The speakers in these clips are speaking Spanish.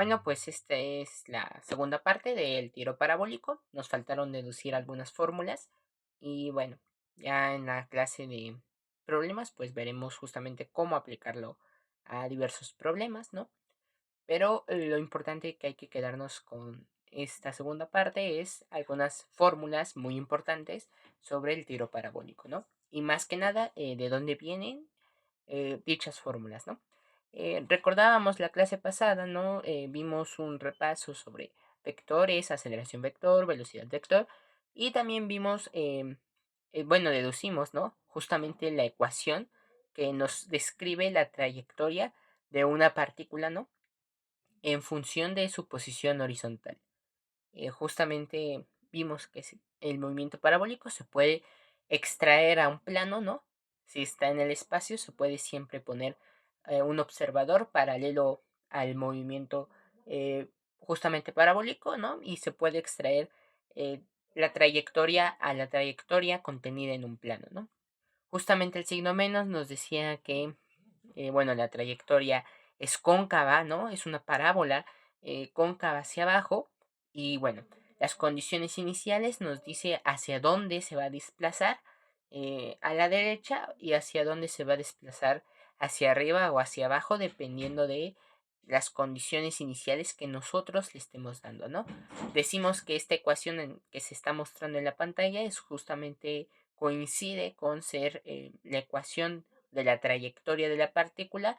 Bueno, pues esta es la segunda parte del tiro parabólico. Nos faltaron deducir algunas fórmulas y bueno, ya en la clase de problemas pues veremos justamente cómo aplicarlo a diversos problemas, ¿no? Pero lo importante que hay que quedarnos con esta segunda parte es algunas fórmulas muy importantes sobre el tiro parabólico, ¿no? Y más que nada, de dónde vienen dichas fórmulas, ¿no? Recordábamos la clase pasada, ¿no? Vimos un repaso sobre vectores, aceleración vector, velocidad vector, y también vimos, bueno, deducimos, ¿no? Justamente la ecuación que nos describe la trayectoria de una partícula, ¿no? En función de su posición horizontal. Justamente vimos que el movimiento parabólico se puede extraer a un plano, ¿no? Si está en el espacio, se puede siempre poner un observador paralelo al movimiento justamente parabólico, ¿no? Y se puede extraer eh, la trayectoria a la trayectoria contenida en un plano, ¿no? Justamente el signo menos nos decía que, bueno, la trayectoria es cóncava, ¿no? Es una parábola cóncava hacia abajo. Y bueno, las condiciones iniciales nos dice hacia dónde se va a desplazar a la derecha y hacia dónde se va a desplazar hacia arriba o hacia abajo, dependiendo de las condiciones iniciales que nosotros le estemos dando, ¿no? Decimos que esta ecuación que se está mostrando en la pantalla es justamente coincide con ser la ecuación de la trayectoria de la partícula,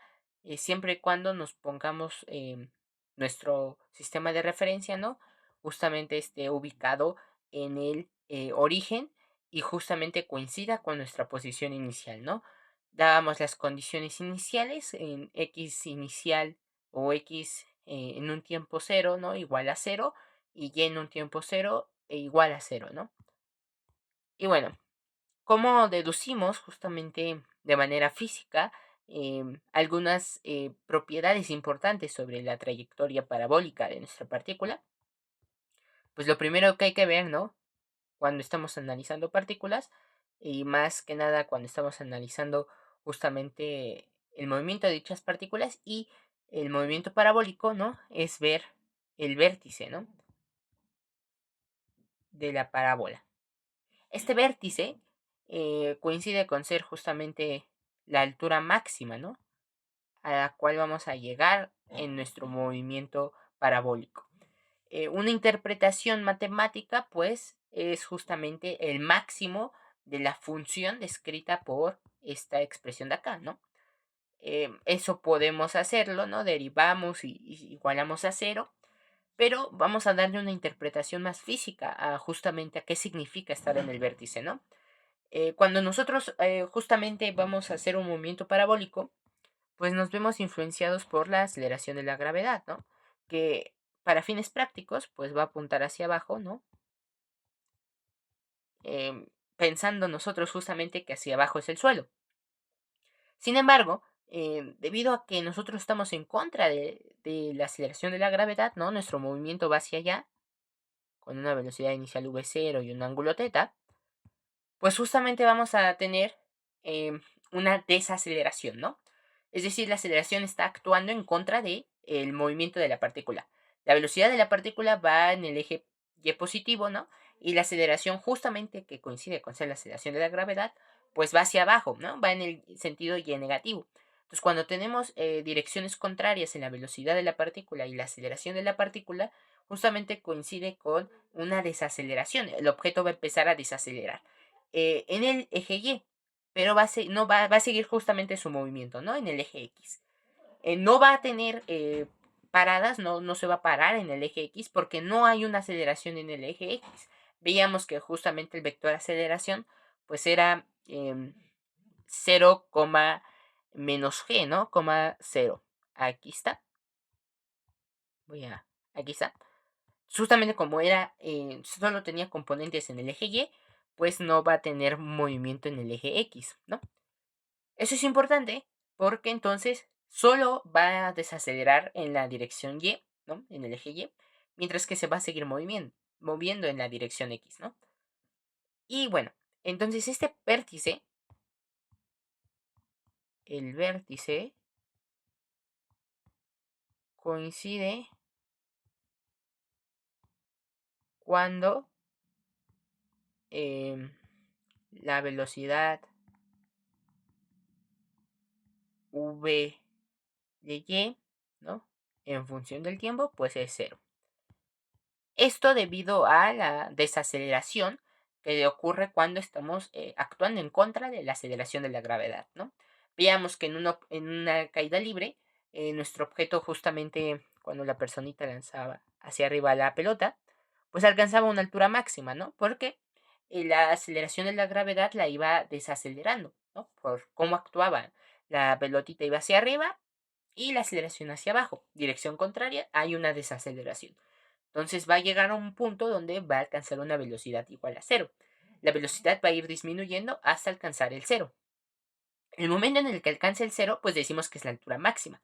siempre y cuando nos pongamos nuestro sistema de referencia, ¿no? Justamente esté ubicado en el origen y justamente coincida con nuestra posición inicial, ¿no? Dábamos las condiciones iniciales en x inicial o x en un tiempo cero, ¿no? Igual a cero, y y en un tiempo cero e igual a cero, ¿no? Y bueno, cómo deducimos justamente de manera física algunas propiedades importantes sobre la trayectoria parabólica de nuestra partícula. Pues lo primero que hay que ver, ¿no? Cuando estamos analizando partículas y más que nada cuando estamos analizando justamente el movimiento de dichas partículas y el movimiento parabólico, ¿no? Es ver el vértice, ¿no? De la parábola. Este vértice coincide con ser justamente la altura máxima, ¿no? A la cual vamos a llegar en nuestro movimiento parabólico. Una interpretación matemática, pues, es justamente el máximo de la función descrita por esta expresión de acá, ¿no? Eso podemos hacerlo, ¿no? Derivamos y igualamos a cero, pero vamos a darle una interpretación más física a justamente a qué significa estar en el vértice, ¿no? Cuando nosotros justamente vamos a hacer un movimiento parabólico, pues nos vemos influenciados por la aceleración de la gravedad, ¿no? Que para fines prácticos, pues va a apuntar hacia abajo, ¿no? Pensando nosotros justamente que hacia abajo es el suelo. Sin embargo, debido a que nosotros estamos en contra de la aceleración de la gravedad, ¿no? Nuestro movimiento va hacia allá, con una velocidad inicial v0 y un ángulo θ, pues justamente vamos a tener una desaceleración, ¿no? Es decir, la aceleración está actuando en contra del movimiento de la partícula. La velocidad de la partícula va en el eje y positivo, ¿no? Y la aceleración justamente que coincide con ser la aceleración de la gravedad, pues va hacia abajo, ¿no? Va en el sentido y negativo. Entonces, cuando tenemos direcciones contrarias en la velocidad de la partícula y la aceleración de la partícula, justamente coincide con una desaceleración. El objeto va a empezar a desacelerar en el eje Y, pero no va a seguir justamente su movimiento, ¿no? En el eje X. No va a tener paradas, no se va a parar en el eje X porque no hay una aceleración en el eje X. Veíamos que justamente el vector aceleración pues era 0, menos g, ¿no? Coma 0. Aquí está. Aquí está. Justamente como era, solo tenía componentes en el eje Y, pues no va a tener movimiento en el eje X, ¿no? Eso es importante porque entonces solo va a desacelerar en la dirección Y, ¿no? En el eje Y, mientras que se va a seguir moviendo en la dirección X, ¿no? Y bueno, entonces este vértice, el vértice coincide cuando la velocidad v de y, ¿no? En función del tiempo, pues es cero. Esto debido a la desaceleración que ocurre cuando estamos actuando en contra de la aceleración de la gravedad, ¿no? Veamos que en una caída libre, nuestro objeto justamente cuando la personita lanzaba hacia arriba la pelota, pues alcanzaba una altura máxima, ¿no? Porque la aceleración de la gravedad la iba desacelerando, ¿no? Por cómo actuaba. La pelotita iba hacia arriba y la aceleración hacia abajo. Dirección contraria, hay una desaceleración. Entonces va a llegar a un punto donde va a alcanzar una velocidad igual a cero. La velocidad va a ir disminuyendo hasta alcanzar el cero. El momento en el que alcance el cero, pues decimos que es la altura máxima.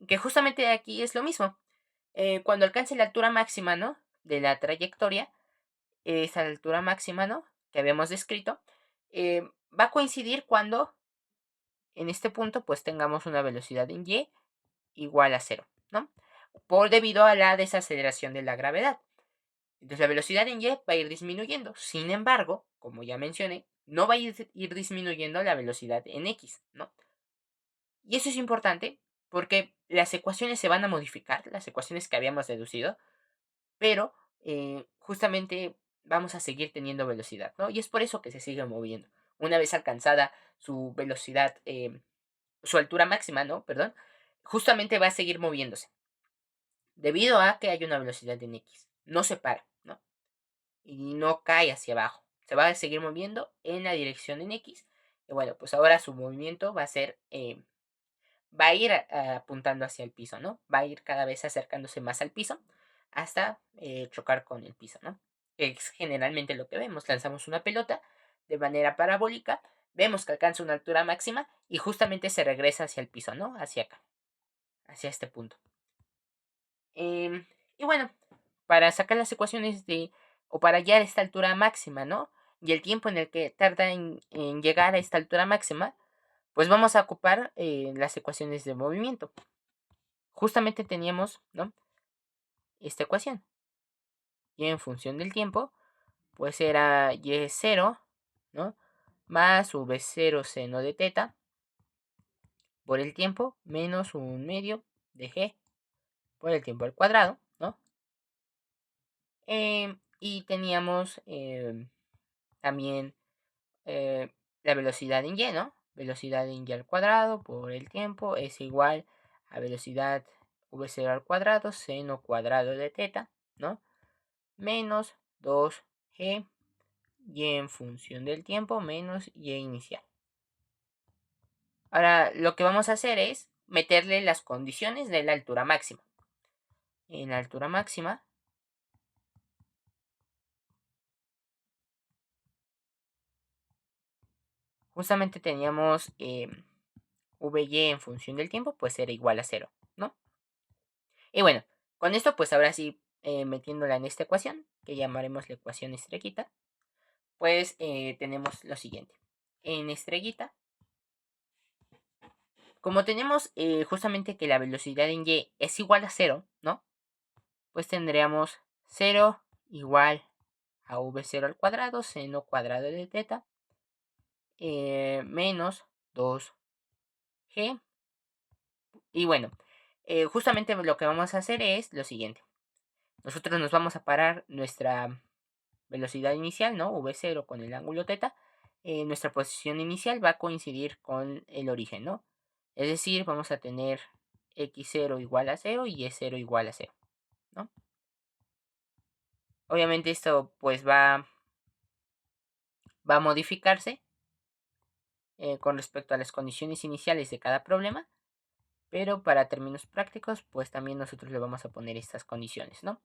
Que justamente aquí es lo mismo. Cuando alcance la altura máxima, ¿no? De la trayectoria, esa altura máxima, ¿no? Que habíamos descrito, va a coincidir cuando en este punto, pues tengamos una velocidad en y igual a cero, ¿no? Por debido a la desaceleración de la gravedad. Entonces la velocidad en y va a ir disminuyendo. Sin embargo, como ya mencioné, no va a ir disminuyendo la velocidad en x, ¿no? Y eso es importante porque las ecuaciones se van a modificar, las ecuaciones que habíamos deducido, pero justamente vamos a seguir teniendo velocidad, ¿no? Y es por eso que se sigue moviendo. Una vez alcanzada su velocidad, su altura máxima, ¿no? Perdón, justamente va a seguir moviéndose. Debido a que hay una velocidad en x. No se para, ¿no? Y no cae hacia abajo. Se va a seguir moviendo en la dirección en x. Y bueno, pues ahora su movimiento va a ser, va a ir apuntando hacia el piso, ¿no? Va a ir cada vez acercándose más al piso hasta chocar con el piso, ¿no? Es generalmente lo que vemos. Lanzamos una pelota de manera parabólica, vemos que alcanza una altura máxima y justamente se regresa hacia el piso, ¿no? Hacia acá, hacia este punto. Y bueno, para sacar las ecuaciones o para hallar esta altura máxima, ¿no? Y el tiempo en el que tarda en llegar a esta altura máxima, pues vamos a ocupar las ecuaciones de movimiento. Justamente teníamos, ¿no? Esta ecuación. Y en función del tiempo, pues era y0, ¿no? Más v0 seno de teta por el tiempo menos un medio de g por el tiempo al cuadrado, ¿no? Y teníamos también la velocidad en y, ¿no? Velocidad en y al cuadrado por el tiempo es igual a velocidad v0 al cuadrado seno cuadrado de teta, ¿no? Menos 2g y en función del tiempo menos y inicial. Ahora lo que vamos a hacer es meterle las condiciones de la altura máxima. En la altura máxima justamente teníamos vy en función del tiempo, pues era igual a 0, ¿no? Y bueno, con esto pues ahora sí, metiéndola en esta ecuación, que llamaremos la ecuación estrellita, pues tenemos lo siguiente. En estrellita, como tenemos justamente que la velocidad en y es igual a 0, ¿no? Pues tendríamos 0 igual a v0 al cuadrado, seno cuadrado de teta, menos 2g. Y bueno, justamente lo que vamos a hacer es lo siguiente. Nosotros nos vamos a parar nuestra velocidad inicial, ¿no? v0 con el ángulo teta. Nuestra posición inicial va a coincidir con el origen, ¿no? Es decir, vamos a tener x0 igual a 0 y y0 igual a 0, ¿no? Obviamente esto pues va a modificarse con respecto a las condiciones iniciales de cada problema, pero para términos prácticos pues también nosotros le vamos a poner estas condiciones, ¿no?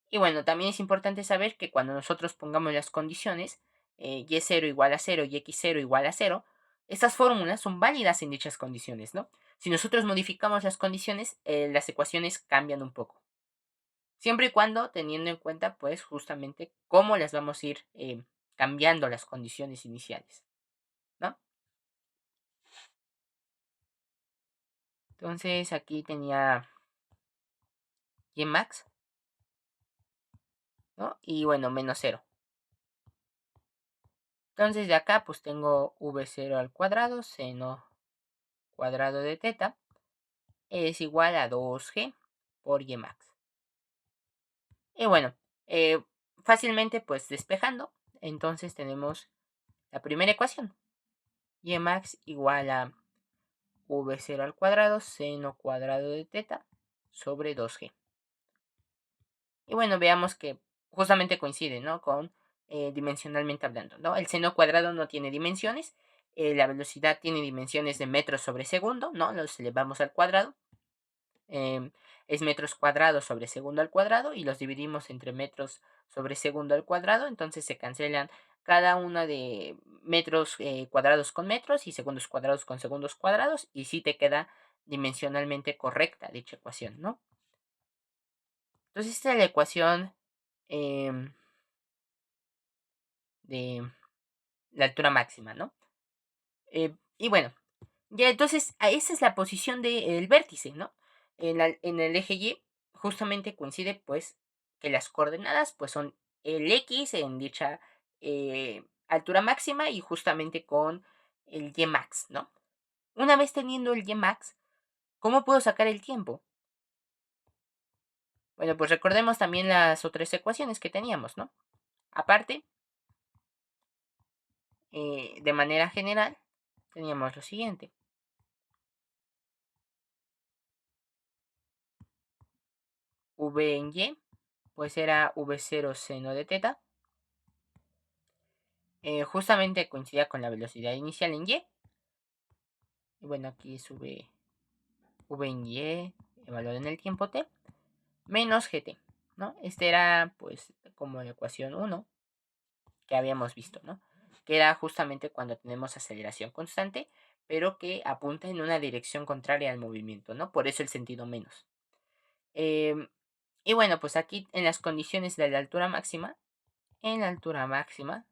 Y bueno, también es importante saber que cuando nosotros pongamos las condiciones y0 igual a 0 y x0 igual a 0, estas fórmulas son válidas en dichas condiciones, ¿no? Si nosotros modificamos las condiciones, las ecuaciones cambian un poco. Siempre y cuando teniendo en cuenta, pues, justamente cómo las vamos a ir cambiando las condiciones iniciales, ¿no? Entonces aquí tenía y max ¿no? Y bueno, menos 0. Entonces de acá pues tengo v0 al cuadrado seno cuadrado de teta es igual a 2g por y max. Y bueno, fácilmente pues despejando, entonces tenemos la primera ecuación. Y max igual a v0 al cuadrado seno cuadrado de teta sobre 2g. Y bueno, veamos que justamente coincide, ¿no? Con dimensionalmente hablando, ¿no? El seno cuadrado no tiene dimensiones, la velocidad tiene dimensiones de metros sobre segundo, ¿no? Los elevamos al cuadrado. Es metros cuadrados sobre segundo al cuadrado y los dividimos entre metros sobre segundo al cuadrado, entonces se cancelan cada una de metros cuadrados con metros y segundos cuadrados con segundos cuadrados y sí te queda dimensionalmente correcta dicha ecuación, ¿no? Entonces esta es la ecuación de la altura máxima, ¿no? Y bueno, ya entonces esa es la posición del vértice, ¿no? En el eje Y justamente coincide pues que las coordenadas pues son el X en dicha altura máxima y justamente con el Y max, ¿no? Una vez teniendo el Y max, ¿cómo puedo sacar el tiempo? Bueno, pues recordemos también las otras ecuaciones que teníamos, ¿no? Aparte, de manera general, teníamos lo siguiente. V en Y, pues era V0 seno de teta. Justamente coincidía con la velocidad inicial en Y. Y bueno, aquí sube V en Y, evaluado en el tiempo t, menos gt, ¿no? Este era pues como la ecuación 1 que habíamos visto, ¿no? Que era justamente cuando tenemos aceleración constante, pero que apunta en una dirección contraria al movimiento, ¿no? Por eso el sentido menos. Y bueno, pues aquí en las condiciones de la altura máxima, en la altura máxima,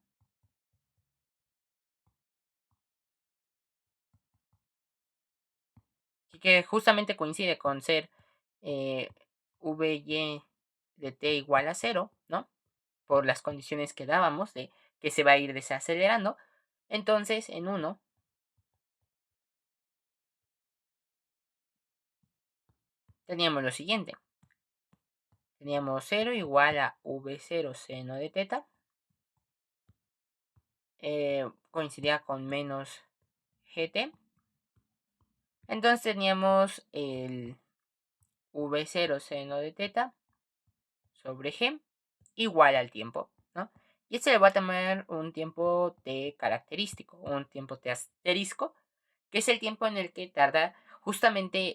que justamente coincide con ser Vy de t igual a 0, ¿no? Por las condiciones que dábamos de que se va a ir desacelerando. Entonces, en 1 teníamos lo siguiente. Teníamos 0 igual a v0 seno de teta. Coincidía con menos gt. Entonces teníamos el v0 seno de teta sobre g igual al tiempo, ¿no? Y este le va a tomar un tiempo t característico, un tiempo t asterisco, que es el tiempo en el que tarda justamente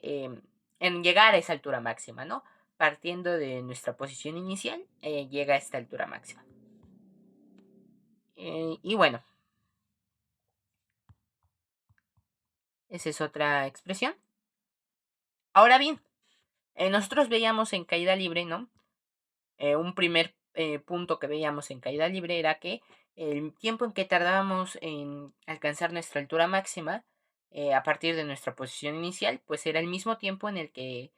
en llegar a esa altura máxima, ¿no? Partiendo de nuestra posición inicial, llega a esta altura máxima. Y bueno, esa es otra expresión. Ahora bien, nosotros veíamos en caída libre, ¿no? Un primer punto que veíamos en caída libre era que el tiempo en que tardábamos en alcanzar nuestra altura máxima a partir de nuestra posición inicial, pues era el mismo tiempo en el que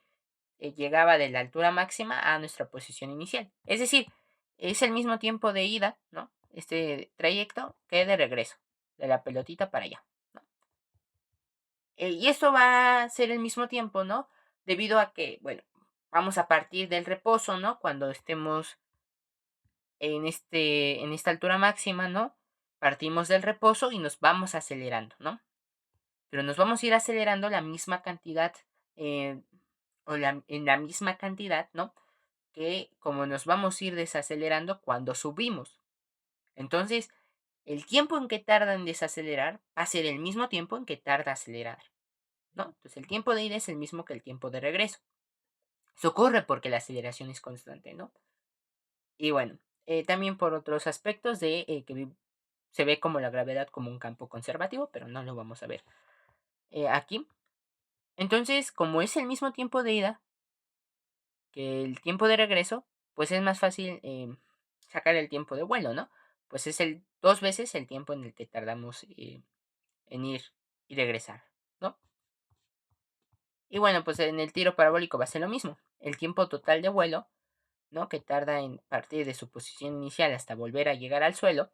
llegaba de la altura máxima a nuestra posición inicial. Es decir, es el mismo tiempo de ida, ¿no? Este trayecto que de regreso, de la pelotita para allá, ¿no? Y esto va a ser el mismo tiempo, ¿no? Debido a que, bueno, vamos a partir del reposo, ¿no? Cuando estemos en esta altura máxima, ¿no? Partimos del reposo y nos vamos acelerando, ¿no? Pero nos vamos a ir acelerando la misma cantidad, eh, en la misma cantidad, ¿no? Que como nos vamos a ir desacelerando cuando subimos. Entonces, el tiempo en que tarda en desacelerar va a ser el mismo tiempo en que tarda acelerar, ¿no? Entonces, el tiempo de ida es el mismo que el tiempo de regreso. Eso ocurre porque la aceleración es constante, ¿no? Y bueno, también por otros aspectos de que se ve como la gravedad como un campo conservativo, pero no lo vamos a ver aquí. Entonces, como es el mismo tiempo de ida que el tiempo de regreso, pues es más fácil sacar el tiempo de vuelo, ¿no? Pues es el 2 veces el tiempo en el que tardamos en ir y regresar, ¿no? Y bueno, pues en el tiro parabólico va a ser lo mismo. El tiempo total de vuelo ¿no? Que tarda en partir de su posición inicial hasta volver a llegar al suelo,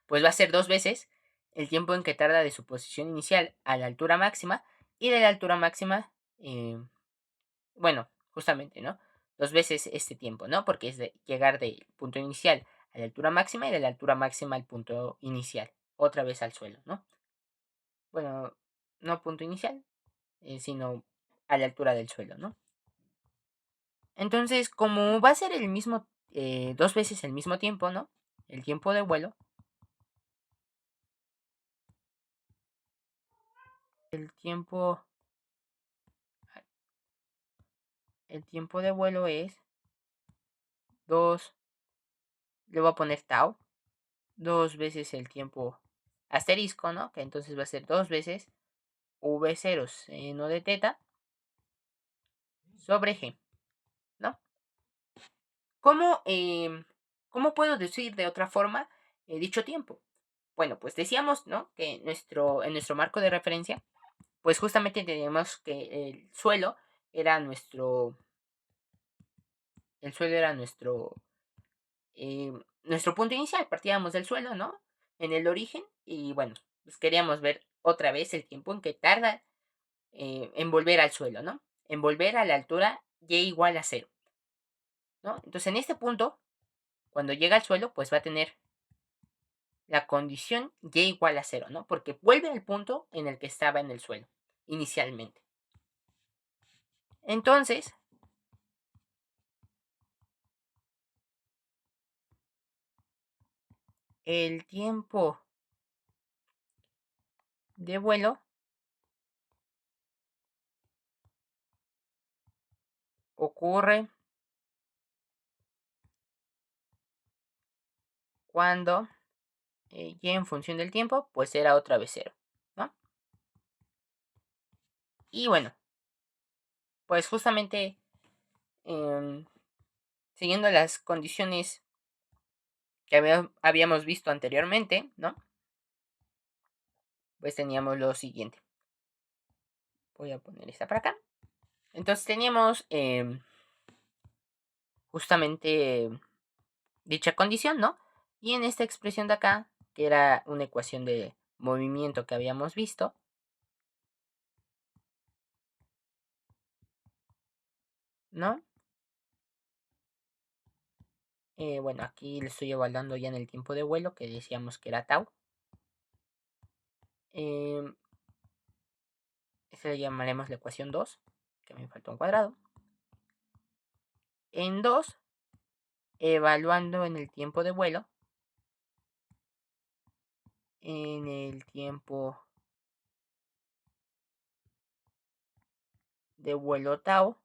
pues va a ser 2 veces el tiempo en que tarda de su posición inicial a la altura máxima y de la altura máxima, bueno, justamente, ¿no? 2 veces este tiempo, ¿no? Porque es de llegar del punto inicial a la altura máxima y de la altura máxima al punto inicial, otra vez al suelo, ¿no? Bueno, no punto inicial, sino a la altura del suelo, ¿no? Entonces, como va a ser el mismo, 2 veces el mismo tiempo, ¿no? El tiempo de vuelo, el tiempo, el tiempo de vuelo es 2, le voy a poner tau, 2 veces el tiempo asterisco, ¿no? Que entonces va a ser 2 veces v0 seno de teta sobre g, ¿no? ¿Cómo, cómo puedo decir de otra forma dicho tiempo? Bueno, pues decíamos, ¿no? Que en nuestro marco de referencia, pues justamente teníamos que el suelo era nuestro punto inicial, partíamos del suelo, ¿no? En el origen, y bueno, pues queríamos ver otra vez el tiempo en que tarda en volver al suelo, ¿no? En volver a la altura y igual a cero, ¿no? Entonces en este punto, cuando llega al suelo, pues va a tener la condición y igual a cero, ¿no? Porque vuelve al punto en el que estaba en el suelo, inicialmente. Entonces, el tiempo de vuelo ocurre cuando y en función del tiempo, pues era otra vez cero, ¿no? Y bueno, pues justamente siguiendo las condiciones que habíamos visto anteriormente, ¿no? Pues teníamos lo siguiente. Voy a poner esta para acá. Entonces teníamos justamente dicha condición, ¿no? Y en esta expresión de acá, que era una ecuación de movimiento que habíamos visto, ¿no? Bueno, aquí le estoy evaluando ya en el tiempo de vuelo, que decíamos que era tau. Esta le llamaremos la ecuación 2, que me faltó un cuadrado. En 2, evaluando en el tiempo de vuelo, en el tiempo de vuelo tau,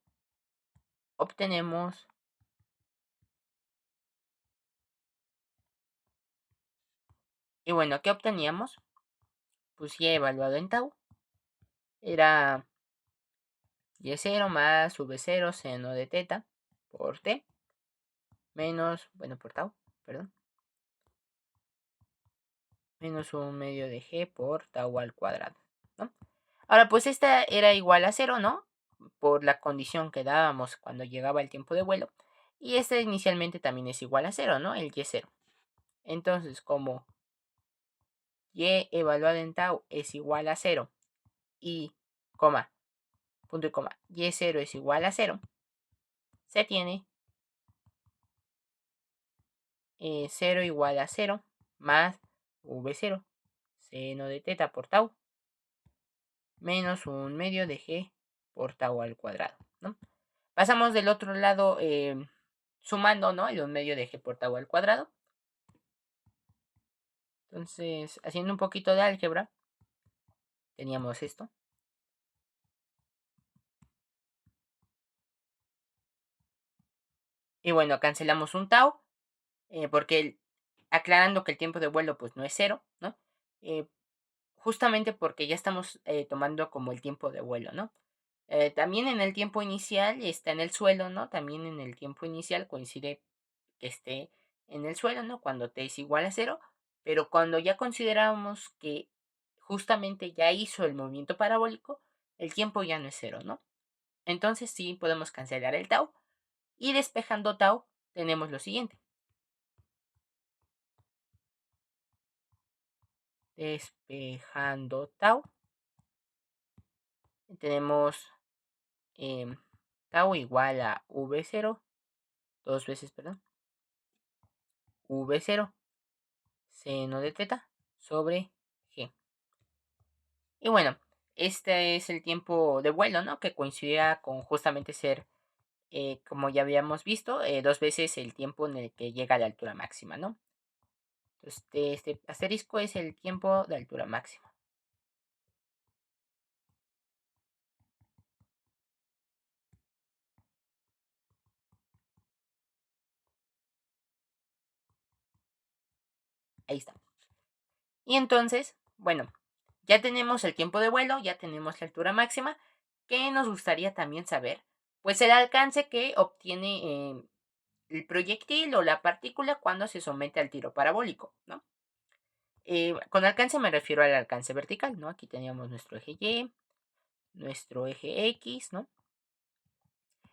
obtenemos y bueno, ¿qué obteníamos? Pues ya evaluado en tau, era y0 más v0 seno de teta por t menos, bueno, por tau, perdón, menos un medio de g por tau al cuadrado, ¿no? Ahora, pues esta era igual a 0, ¿no? Por la condición que dábamos cuando llegaba el tiempo de vuelo. Y esta inicialmente también es igual a 0, ¿no? El y0. Entonces, como y evaluado en tau es igual a 0 y, coma, punto y coma, y0 es igual a 0, se tiene 0 igual a 0 más v0 seno de teta por tau menos un medio de g por tau al cuadrado, ¿no? Pasamos del otro lado sumando, ¿no? El un medio de g por tau al cuadrado. Entonces, haciendo un poquito de álgebra, teníamos esto. Y bueno, cancelamos un tau, porque aclarando que el tiempo de vuelo pues no es cero, ¿no? Eh, justamente porque ya estamos tomando como el tiempo de vuelo, ¿no? También en el tiempo inicial está en el suelo, ¿no? También en el tiempo inicial coincide que esté en el suelo, ¿no? Cuando t es igual a cero, pero cuando ya consideramos que justamente ya hizo el movimiento parabólico, el tiempo ya no es cero, ¿no? Entonces sí podemos cancelar el tau Y despejando tau, tenemos lo siguiente. Despejando tau, tenemos tau igual a V0, dos veces, perdón, V0 seno de teta sobre G. Y bueno, este es el tiempo de vuelo, ¿no? Que coincidía con justamente ser, como ya habíamos visto, dos veces el tiempo en el que llega a la altura máxima, ¿no? Entonces, este asterisco es el tiempo de altura máxima. Ahí está. Y entonces, bueno, ya tenemos el tiempo de vuelo, ya tenemos la altura máxima. ¿Qué nos gustaría también saber? Pues el alcance que obtiene el proyectil o la partícula cuando se somete al tiro parabólico, ¿no? Con alcance me refiero al alcance vertical, ¿no? Aquí teníamos nuestro eje Y, nuestro eje X, ¿no?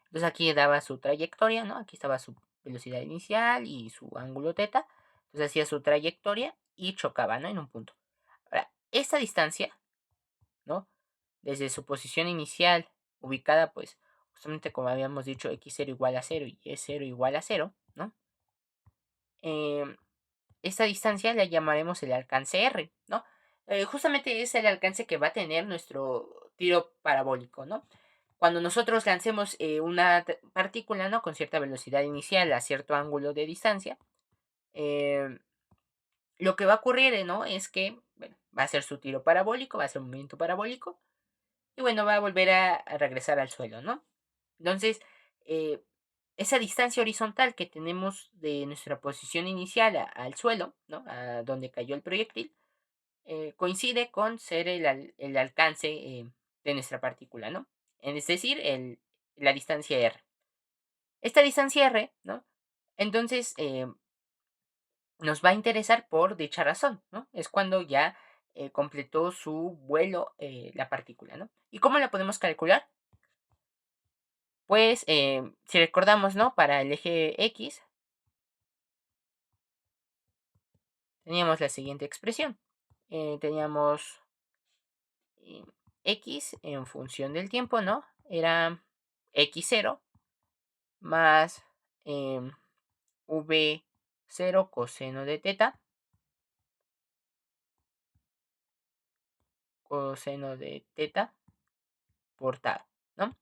Entonces aquí daba su trayectoria, ¿no? Aquí estaba su velocidad inicial y su ángulo teta. Entonces hacía su trayectoria y chocaba, ¿no? En un punto. Ahora, esta distancia, ¿no? Desde su posición inicial, ubicada, pues, justamente como habíamos dicho, x0 igual a 0 y y0 igual a 0, ¿no? Esta distancia la llamaremos el alcance R, ¿no? Justamente es el alcance que va a tener nuestro tiro parabólico, ¿no? Cuando nosotros lancemos una partícula, ¿no? Con cierta velocidad inicial a cierto ángulo de distancia, eh, lo que va a ocurrir, ¿no? Es que, bueno, va a ser su tiro parabólico, va a ser un movimiento parabólico, y bueno, va a volver a regresar al suelo, ¿no? Entonces, eh, esa distancia horizontal que tenemos de nuestra posición inicial al suelo, ¿no? A donde cayó el proyectil, coincide con ser el alcance de nuestra partícula, ¿no? Es decir, la distancia r. Esta distancia r, ¿no? Entonces, nos va a interesar por dicha razón, ¿no? Es cuando ya completó su vuelo la partícula, ¿no? ¿Y cómo la podemos calcular? Pues, si recordamos, ¿no? Para el eje X, teníamos la siguiente expresión. Teníamos X en función del tiempo, ¿no? Era X0 más V0 coseno de teta, por tau, ¿no?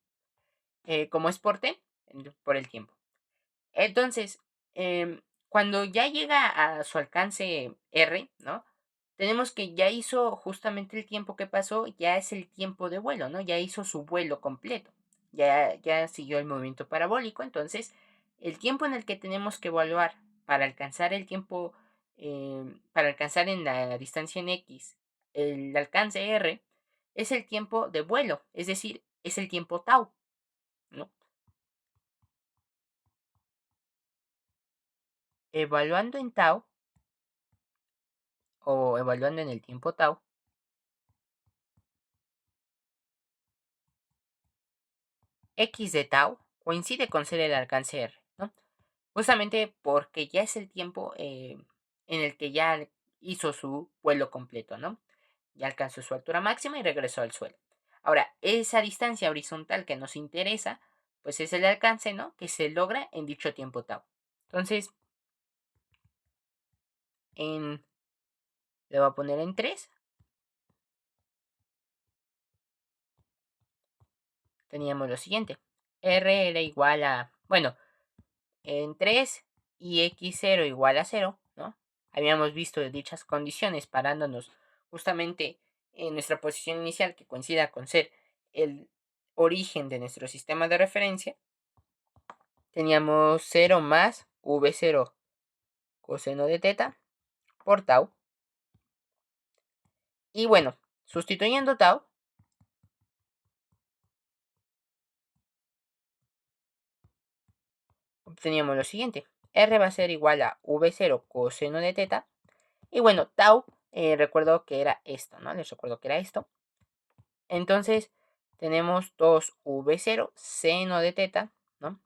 Como es por t, por el tiempo. Entonces, cuando ya llega a su alcance R, ¿no? Tenemos que ya hizo justamente el tiempo que pasó, ya es el tiempo de vuelo, ¿no? Ya hizo su vuelo completo, ya siguió el movimiento parabólico, entonces el tiempo en el que tenemos que evaluar para alcanzar el tiempo, para alcanzar en la distancia en X el alcance R, es el tiempo de vuelo, es decir, es el tiempo tau, ¿no? Evaluando en tau, o evaluando en el tiempo tau, X de tau coincide con ser el alcance R, ¿no? Justamente porque ya es el tiempo en el que ya hizo su vuelo completo, ¿no? Ya alcanzó su altura máxima y regresó al suelo. Ahora, esa distancia horizontal que nos interesa, pues es el alcance, ¿no? Que se logra en dicho tiempo tau. Entonces, le voy a poner en 3. Teníamos lo siguiente. R era igual a, bueno, en 3 y x0 igual a 0, ¿no? Habíamos visto dichas condiciones parándonos justamente en nuestra posición inicial que coincida con ser el origen de nuestro sistema de referencia. Teníamos 0 más v0 coseno de teta por tau. Y bueno, sustituyendo tau, obteníamos lo siguiente. R va a ser igual a v0 coseno de teta. Y bueno, tau, recuerdo que era esto, ¿no? Les recuerdo que era esto. Entonces, tenemos 2v0 seno de teta, ¿no?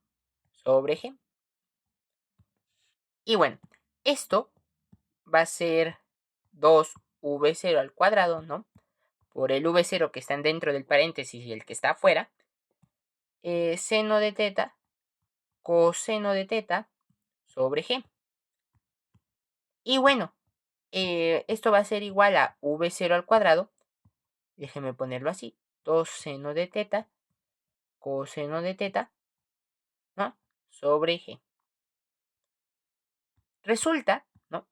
sobre G. Y bueno, esto va a ser 2v0 al cuadrado, ¿no? Por el v0 que está dentro del paréntesis y el que está afuera. Seno de teta, coseno de teta sobre G. Y bueno, esto va a ser igual a v0 al cuadrado. Déjenme ponerlo así. 2 seno de teta, coseno de teta, ¿no? Sobre G. Resulta, ¿no?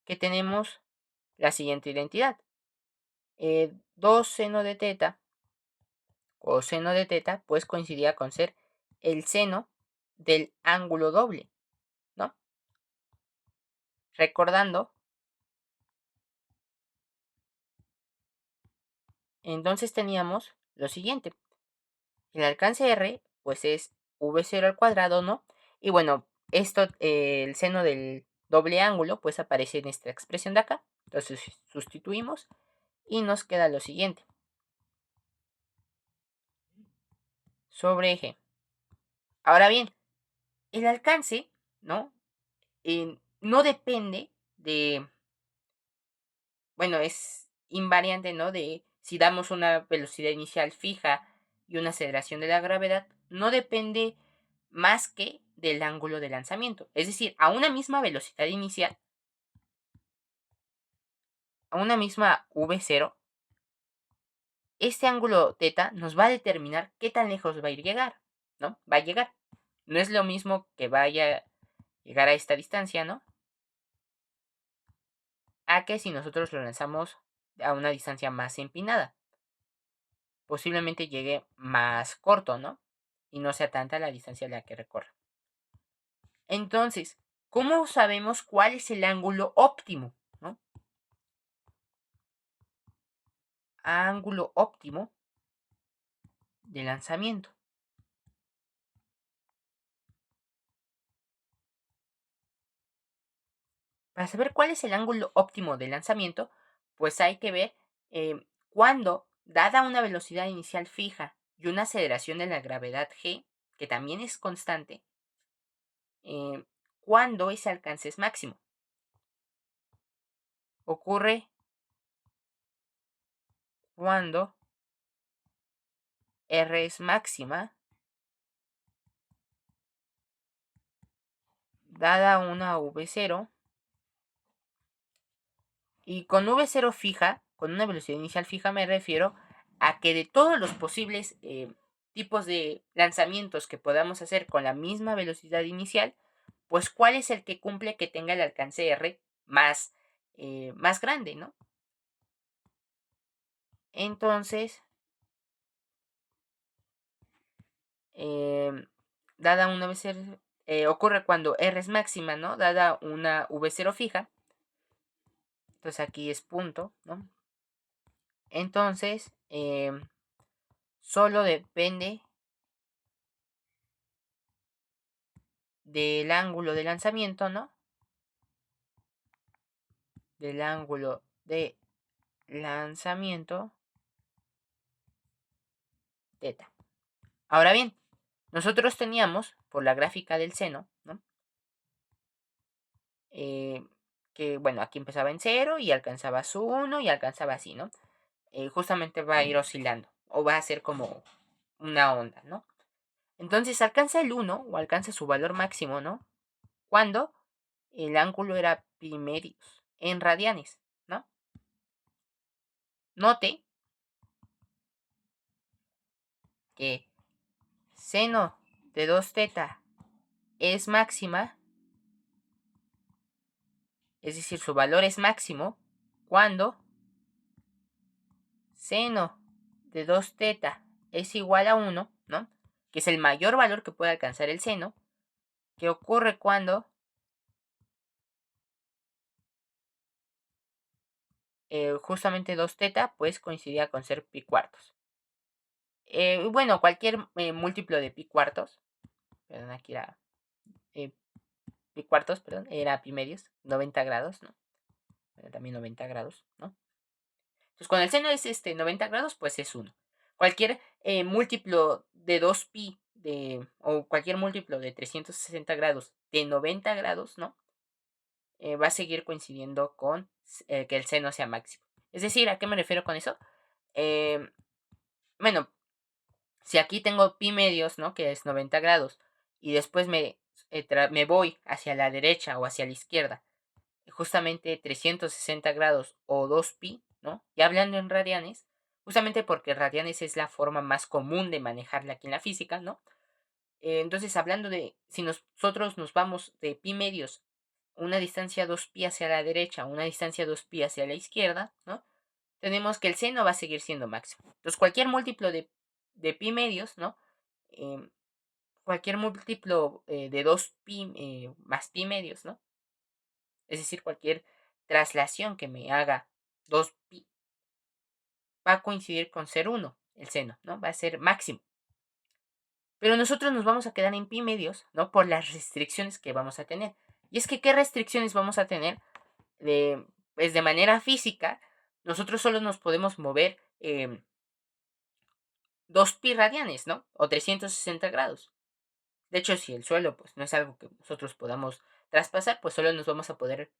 Que tenemos la siguiente identidad. 2 seno de teta, coseno de teta, pues coincidía con ser el seno del ángulo doble, ¿no? Recordando, entonces teníamos lo siguiente. El alcance R, pues es v0 al cuadrado, ¿no? Y bueno, esto, el seno del doble ángulo, pues aparece en esta expresión de acá. Entonces sustituimos y nos queda lo siguiente. Sobre eje. Ahora bien, el alcance, ¿no? No depende de, bueno, es invariante, ¿no? De si damos una velocidad inicial fija y una aceleración de la gravedad, no depende más que del ángulo de lanzamiento. Es decir, a una misma velocidad inicial, a una misma v0, este ángulo θ nos va a determinar qué tan lejos va a llegar, ¿no? Va a llegar. No es lo mismo que vaya a llegar a esta distancia, ¿no? A que si nosotros lo lanzamos a una distancia más empinada. Posiblemente llegue más corto, ¿no? Y no sea tanta la distancia a la que recorre. Entonces, ¿cómo sabemos cuál es el ángulo óptimo, ¿no? Ángulo óptimo de lanzamiento. Para saber cuál es el ángulo óptimo de lanzamiento, pues hay que ver cuándo, dada una velocidad inicial fija y una aceleración de la gravedad g, que también es constante, cuándo ese alcance es máximo. Ocurre cuando R es máxima dada una v0 y con v0 fija, con una velocidad inicial fija me refiero a que de todos los posibles tipos de lanzamientos que podamos hacer con la misma velocidad inicial, pues cuál es el que cumple que tenga el alcance R más grande, ¿no? Entonces, dada una v0, ocurre cuando R es máxima, ¿no? Dada una v0 fija. Entonces aquí es punto, ¿no? Entonces, solo depende del ángulo de lanzamiento, ¿no? Del ángulo de lanzamiento θ. Ahora bien, nosotros teníamos, por la gráfica del seno, ¿no? Que, bueno, aquí empezaba en 0 y alcanzaba su 1 y alcanzaba así, ¿no? Justamente va a ir oscilando o va a ser como una onda, ¿no? Entonces alcanza el 1 o alcanza su valor máximo, ¿no? Cuando el ángulo era pi medios en radianes, ¿no? Note que seno de 2θ es máxima, es decir, su valor es máximo, cuando seno de 2θ es igual a 1, ¿no? Que es el mayor valor que puede alcanzar el seno, que ocurre cuando justamente 2θ pues coincidía con ser pi cuartos. Bueno, cualquier múltiplo de pi cuartos, perdón, aquí era pi cuartos, perdón, era pi medios, 90 grados, ¿no? También 90 grados, ¿no? Entonces, cuando el seno es 90 grados, pues es 1. Cualquier múltiplo de 2pi o cualquier múltiplo de 360 grados de 90 grados, ¿no? Va a seguir coincidiendo con que el seno sea máximo. Es decir, ¿a qué me refiero con eso? Eh, bueno, si aquí tengo pi medios, ¿no? Que es 90 grados, y después me voy hacia la derecha o hacia la izquierda, justamente 360 grados o 2pi, ¿no? Y hablando en radianes, justamente porque radianes es la forma más común de manejarla aquí en la física, ¿no? Entonces, hablando de si nosotros nos vamos de pi medios una distancia 2pi hacia la derecha, una distancia 2pi hacia la izquierda, ¿no? Tenemos que el seno va a seguir siendo máximo. Entonces, cualquier múltiplo de pi medios, ¿no? Eh, Cualquier múltiplo de 2pi más pi medios, ¿no? Es decir, cualquier traslación que me haga 2pi va a coincidir con ser 1, el seno, ¿no? Va a ser máximo. Pero nosotros nos vamos a quedar en pi medios, ¿no? Por las restricciones que vamos a tener. Y es que, ¿qué restricciones vamos a tener? Pues de manera física, nosotros solo nos podemos mover 2pi radianes, ¿no? O 360 grados. De hecho, si el suelo pues no es algo que nosotros podamos traspasar, pues solo nos vamos a poder,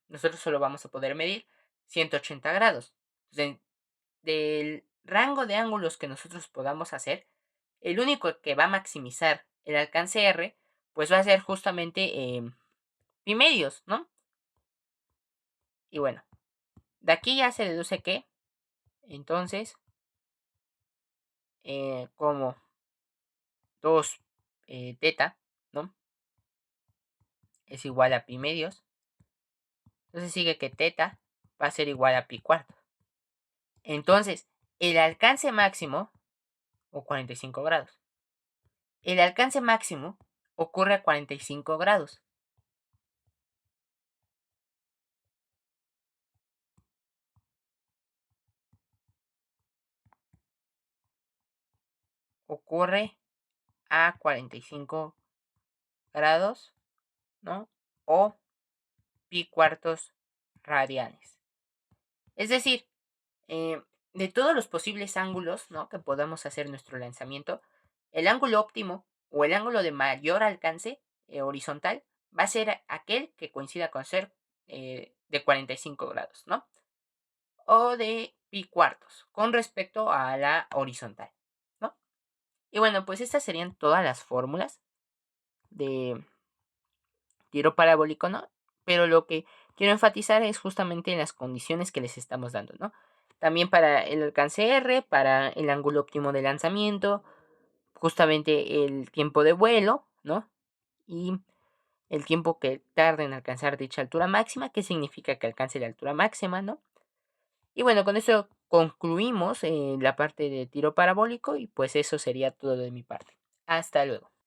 nosotros solo vamos a poder medir 180 grados. Entonces, del rango de ángulos que nosotros podamos hacer, el único que va a maximizar el alcance R, pues va a ser justamente pi medios, ¿no? Y bueno, de aquí ya se deduce que, entonces, como 2 teta, ¿no? Es igual a pi medios. Entonces sigue que teta va a ser igual a pi cuarto. Entonces, el alcance máximo, o 45 grados, el alcance máximo ocurre a 45 grados. Ocurre a 45 grados, ¿no? O pi cuartos radianes. Es decir, de todos los posibles ángulos, ¿no? Que podamos hacer nuestro lanzamiento, el ángulo óptimo o el ángulo de mayor alcance horizontal va a ser aquel que coincida con ser de 45 grados, ¿no? O de pi cuartos con respecto a la horizontal, ¿no? Y bueno, pues estas serían todas las fórmulas de tiro parabólico, ¿no? Pero lo que quiero enfatizar es justamente en las condiciones que les estamos dando, ¿no? También para el alcance R, para el ángulo óptimo de lanzamiento, justamente el tiempo de vuelo, ¿no? Y el tiempo que tarda en alcanzar dicha altura máxima, que significa que alcance la altura máxima, ¿no? Y bueno, con eso concluimos la parte de tiro parabólico y pues eso sería todo de mi parte. Hasta luego.